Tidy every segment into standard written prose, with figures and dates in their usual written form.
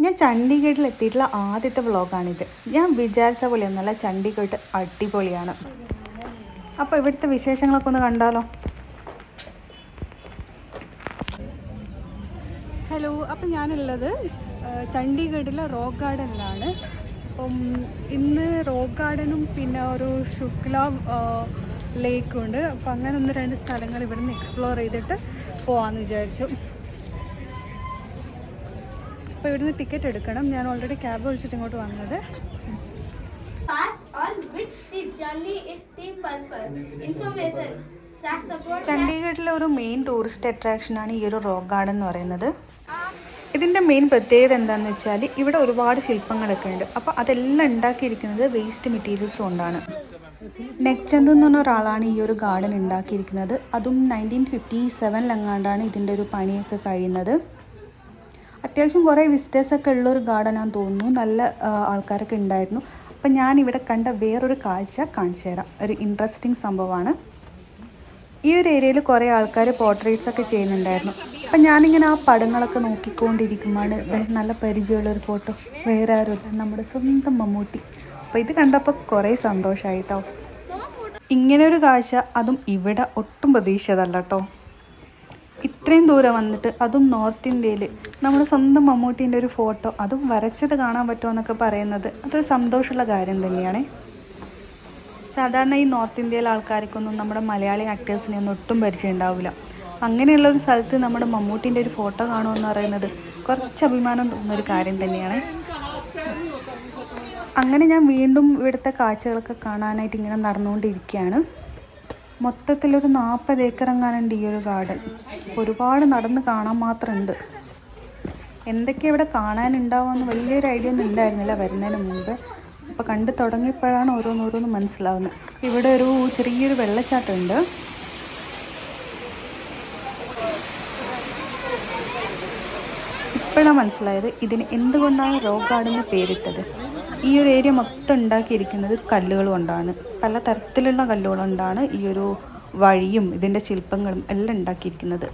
ഞാൻ ചണ്ഡീഗഡിൽ എത്തിയിട്ടുള്ള ആദ്യത്തെ വ്ളോഗാണിത്. ഞാൻ വിചാരിച്ച പോലെയൊന്നുമല്ല, ചണ്ഡീഗഡ് അടിപൊളിയാണ്. അപ്പോൾ ഇവിടുത്തെ വിശേഷങ്ങളൊക്കെ ഒന്ന് കണ്ടാലോ. ഹലോ, അപ്പം ഞാനുള്ളത് ചണ്ഡീഗഡിലെ റോക്ക് ഗാർഡനിലാണ്. അപ്പം ഇന്ന് റോക്ക് ഗാർഡനും പിന്നെ ഒരു ശുക്ല ലേക്കും ഉണ്ട്. അപ്പം അങ്ങനെ ഒന്ന് രണ്ട് സ്ഥലങ്ങൾ ഇവിടുന്ന് എക്സ്പ്ലോർ ചെയ്തിട്ട് പോകാമെന്ന് വിചാരിച്ചു. അപ്പോൾ ഇവിടുന്ന് ടിക്കറ്റ് എടുക്കണം. ഞാൻ ഓൾറെഡി ക്യാബ് വിളിച്ചിട്ട് ഇങ്ങോട്ട് വന്നത്. ചണ്ഡീഗഡിലെ ഒരു മെയിൻ ടൂറിസ്റ്റ് അട്രാക്ഷനാണ് ഈ ഒരു റോക്ക് ഗാർഡൻ എന്ന് പറയുന്നത്. ഇതിൻ്റെ മെയിൻ പ്രത്യേകത എന്താണെന്ന് വെച്ചാൽ ഇവിടെ ഒരുപാട് ശില്പങ്ങളൊക്കെ ഉണ്ട്. അപ്പോൾ അതെല്ലാം ഉണ്ടാക്കിയിരിക്കുന്നത് വേസ്റ്റ് മെറ്റീരിയൽസ് കൊണ്ടാണ്. നെക്ചന്ദ് എന്ന് പറഞ്ഞ ഒരാളാണ് ഈ ഒരു ഗാർഡൻ ഉണ്ടാക്കിയിരിക്കുന്നത്. അതും 1957 ഇതിൻ്റെ ഒരു പണിയൊക്കെ കഴിയുന്നത്. അത്യാവശ്യം കുറേ വിസിറ്റേഴ്സൊക്കെ ഉള്ളൊരു ഗാർഡനാണെന്ന് തോന്നുന്നു. നല്ല ആൾക്കാരൊക്കെ ഉണ്ടായിരുന്നു. അപ്പം ഞാനിവിടെ കണ്ട വേറൊരു കാഴ്ച കാണിച്ചു തരാം. ഒരു ഇൻട്രസ്റ്റിംഗ് സംഭവമാണ്. ഈ ഒരു ഏരിയയിൽ കുറേ ആൾക്കാർ പോർട്രേറ്റ്സ് ഒക്കെ ചെയ്യുന്നുണ്ടായിരുന്നു. അപ്പം ഞാനിങ്ങനെ ആ പടങ്ങളൊക്കെ നോക്കിക്കൊണ്ടിരിക്കുമ്പോൾ നല്ല പരിചയമുള്ളൊരു ഫോട്ടോ വേറെ ആരുമില്ല, നമ്മുടെ സ്വന്തം മമ്മൂട്ടി. അപ്പോൾ ഇത് കണ്ടപ്പോൾ കുറേ സന്തോഷമായിട്ടോ. ഇങ്ങനെ ഒരു കാഴ്ച അതും ഇവിടെ ഒട്ടും പ്രതീക്ഷിച്ചതല്ല കേട്ടോ. ഇത്രയും ദൂരം വന്നിട്ട്, അതും നോർത്ത് ഇന്ത്യയിൽ നമ്മുടെ സ്വന്തം മമ്മൂട്ടീൻ്റെ ഒരു ഫോട്ടോ, അതും വരച്ചത് കാണാൻ പറ്റുമെന്നൊക്കെ പറയുന്നത് അതൊരു സന്തോഷമുള്ള കാര്യം തന്നെയാണ്. സാധാരണ ഈ നോർത്ത് ഇന്ത്യയിലെ ആൾക്കാർക്കൊന്നും നമ്മുടെ മലയാളി ആക്ടേഴ്സിനെ ഒന്നും ഒട്ടും പരിചയം ഉണ്ടാവില്ല. അങ്ങനെയുള്ളൊരു സ്ഥലത്ത് നമ്മുടെ മമ്മൂട്ടീൻ്റെ ഒരു ഫോട്ടോ കാണുമെന്ന് പറയുന്നത് കുറച്ച് അഭിമാനം തോന്നുന്നൊരു കാര്യം തന്നെയാണ്. അങ്ങനെ ഞാൻ വീണ്ടും ഇവിടുത്തെ കാഴ്ചകളൊക്കെ കാണാനായിട്ട് ഇങ്ങനെ നടന്നുകൊണ്ടിരിക്കുകയാണ്. മൊത്തത്തിലൊരു 40 ഏക്കർ എങ്ങാനുണ്ട് ഈ ഒരു ഗാർഡൻ. ഒരുപാട് നടന്ന് കാണാൻ മാത്രമുണ്ട്. എന്തൊക്കെ ഇവിടെ കാണാനുണ്ടാവുമെന്ന് വലിയൊരു ഐഡിയ ഒന്നും ഉണ്ടായിരുന്നില്ല വരുന്നതിന് മുമ്പ്. അപ്പോൾ കണ്ടു തുടങ്ങിയപ്പോഴാണ് ഓരോന്നോരോന്ന് മനസ്സിലാവുന്നത്. ഇവിടെ ഒരു ചെറിയൊരു വെള്ളച്ചാട്ടമുണ്ട്. ഇപ്പോഴാണ് മനസ്സിലായത് ഇതിന് എന്തുകൊണ്ടാണ് റോക്ക് ഗാർഡൻ എന്ന് പേരിട്ടത്. ഈ ഒരു ഏരിയ മൊത്തം ഉണ്ടാക്കിയിരിക്കുന്നത് കല്ലുകൾ കൊണ്ടാണ്. പല തരത്തിലുള്ള കല്ലുകൾ കൊണ്ടാണ് ഈ ഒരു വഴിയും ഇതിൻ്റെ ശില്പങ്ങളും എല്ലാം ഉണ്ടാക്കിയിരിക്കുന്നത്.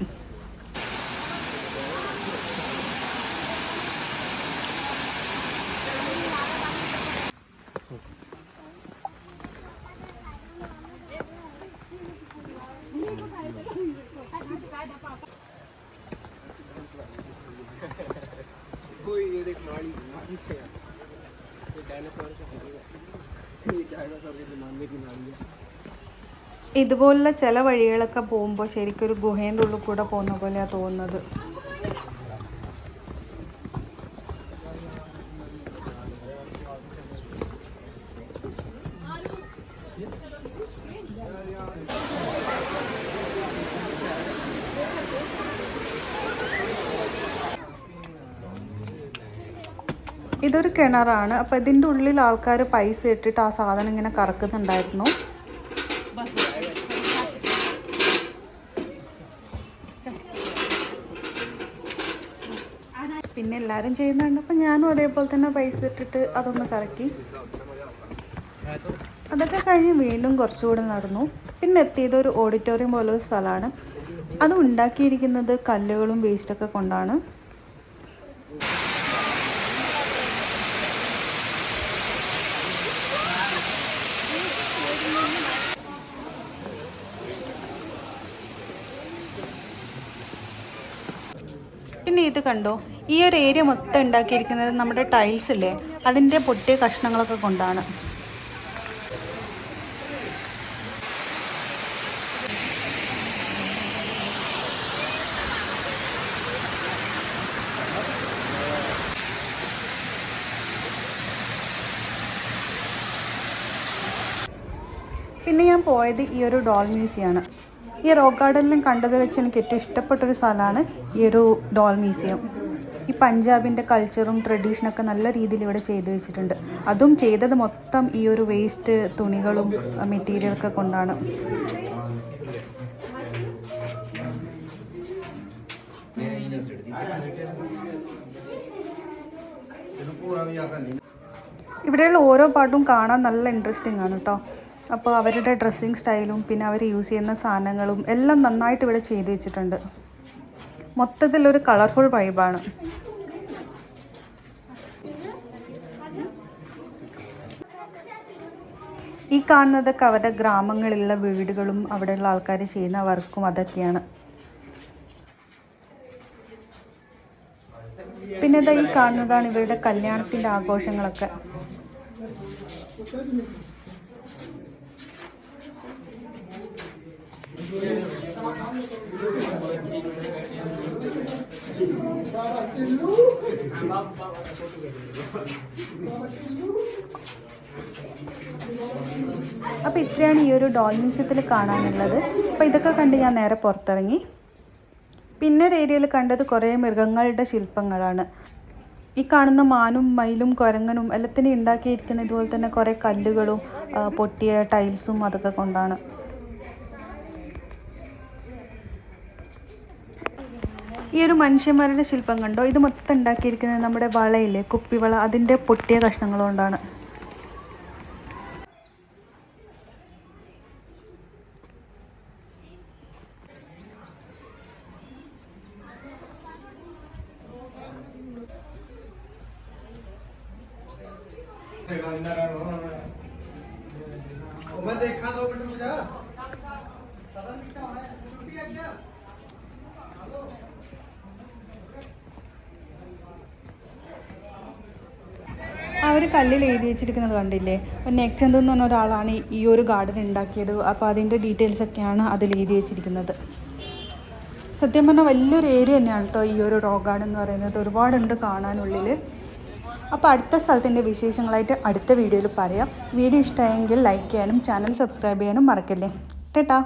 ഇതുപോലുള്ള ചില വഴികളൊക്കെ പോകുമ്പോൾ ശരിക്കും ഒരു ഗുഹേൻ്റെ ഉള്ളിൽ കൂടെ പോകുന്ന പോലെയാണ് തോന്നുന്നത്. ഇതൊരു കിണറാണ്. അപ്പോൾ ഇതിൻ്റെ ഉള്ളിൽ ആൾക്കാർ പൈസ ഇട്ടിട്ട് ആ സാധനം ഇങ്ങനെ കറക്കുന്നുണ്ടായിരുന്നു. പിന്നെ എല്ലാവരും ചെയ്യുന്നുണ്ട്. അപ്പം ഞാനും അതേപോലെ തന്നെ പൈസ ഇട്ടിട്ട് അതൊന്ന് കറക്കി. അതൊക്കെ കഴിഞ്ഞ് വീണ്ടും കുറച്ചുകൂടെ നടന്നു. പിന്നെ എത്തിയത് ഒരു ഓഡിറ്റോറിയം പോലൊരു സ്ഥലമാണ്. അത് ഉണ്ടാക്കിയിരിക്കുന്നത് കല്ലുകളും വേസ്റ്റൊക്കെ കൊണ്ടാണ്. പിന്നെ ഇത് കണ്ടോ, ഈ ഒരു ഏരിയ മൊത്തം ഉണ്ടാക്കിയിരിക്കുന്നത് നമ്മുടെ ടൈൽസ് ഇല്ലേ, അതിൻ്റെ പൊട്ടിയ കഷ്ണങ്ങളൊക്കെ കൊണ്ടാണ്. പിന്നെ ഞാൻ പോയത് ഈ ഒരു ഡോൾ മ്യൂസിയമാണ്. ഈ റോക്ക് ഗാർഡനിലും കണ്ടത് വെച്ച് എനിക്ക് ഏറ്റവും ഇഷ്ടപ്പെട്ടൊരു സ്ഥലമാണ് ഈ ഒരു ഡോൾ മ്യൂസിയം. ഈ പഞ്ചാബിൻ്റെ കൾച്ചറും ട്രഡീഷനൊക്കെ നല്ല രീതിയിൽ ഇവിടെ ചെയ്തു വെച്ചിട്ടുണ്ട്. അതും ചെയ്തത് മൊത്തം ഈ ഒരു വേസ്റ്റ് തുണികളും മെറ്റീരിയലൊക്കെ കൊണ്ടാണ്. ഇവിടെയുള്ള ഓരോ പാട്ടും കാണാൻ നല്ല ഇൻട്രസ്റ്റിംഗ് ആണ് കേട്ടോ. അപ്പോൾ അവരുടെ ഡ്രസ്സിങ് സ്റ്റൈലും പിന്നെ അവർ യൂസ് ചെയ്യുന്ന സാധനങ്ങളും എല്ലാം നന്നായിട്ട് ഇവിടെ ചെയ്തു വെച്ചിട്ടുണ്ട്. മൊത്തത്തിലൊരു കളർഫുൾ വൈബാണ്. ഈ കാണുന്നതൊക്കെ അവരുടെ ഗ്രാമങ്ങളിലുള്ള വീടുകളും അവിടെയുള്ള ആൾക്കാർ ചെയ്യുന്ന വർക്കും അതൊക്കെയാണ്. പിന്നെ ഇതാ ഈ കാണുന്നതാണ് ഇവരുടെ കല്യാണത്തിൻ്റെ ആഘോഷങ്ങളൊക്കെ. അപ്പോൾ ഇത്രയാണ് ഈ ഒരു ഡോൾ മ്യൂസിയത്തിൽ കാണാനുള്ളത്. അപ്പോൾ ഇതൊക്കെ കണ്ട് ഞാൻ നേരെ പുറത്തിറങ്ങി. പിന്നെ ഒരു ഏരിയയിൽ കണ്ടത് കുറേ മൃഗങ്ങളുടെ ശില്പങ്ങളാണ്. ഈ കാണുന്ന മാനും മയിലും കുരങ്ങനും എല്ലാത്തിനും ഉണ്ടാക്കിയിരിക്കുന്ന ഇതുപോലെ തന്നെ കുറേ കല്ലുകളും പൊട്ടിയ ടൈൽസും അതൊക്കെ കൊണ്ടാണ്. ഈ ഒരു മനുഷ്യന്മാരുടെ ശില്പം കണ്ടോ, ഇത് മൊത്തം ഉണ്ടാക്കിയിരിക്കുന്നത് നമ്മുടെ വളയില്ലേ, കുപ്പിവള, അതിൻ്റെ പൊട്ടിയ കഷ്ണങ്ങൾ കൊണ്ടാണ്. ആ ഒരു കല്ലിൽ എഴുതി വെച്ചിരിക്കുന്നത് കണ്ടില്ലേ, നെക്ചന്ദ് എന്ന് പറഞ്ഞ ഒരാളാണ് ഈ ഒരു ഗാർഡൻ ഉണ്ടാക്കിയത്. അപ്പോൾ അതിൻ്റെ ഡീറ്റെയിൽസൊക്കെയാണ് അതിൽ എഴുതി വെച്ചിരിക്കുന്നത്. സത്യം പറഞ്ഞാൽ വലിയൊരു ഏരിയ തന്നെയാണ് കേട്ടോ ഈ ഒരു റോക്ക് ഗാർഡൻ എന്ന് പറയുന്നത്. ഒരുപാടുണ്ട് കാണാനുള്ളിൽ. അപ്പോൾ അടുത്ത സ്ഥലത്തിൻ്റെ വിശേഷങ്ങളായിട്ട് അടുത്ത വീഡിയോയിൽ പറയാം. വീഡിയോ ഇഷ്ടമായെങ്കിൽ ലൈക്ക് ചെയ്യാനും ചാനൽ സബ്സ്ക്രൈബ് ചെയ്യാനും മറക്കല്ലേ. ടാറ്റാ.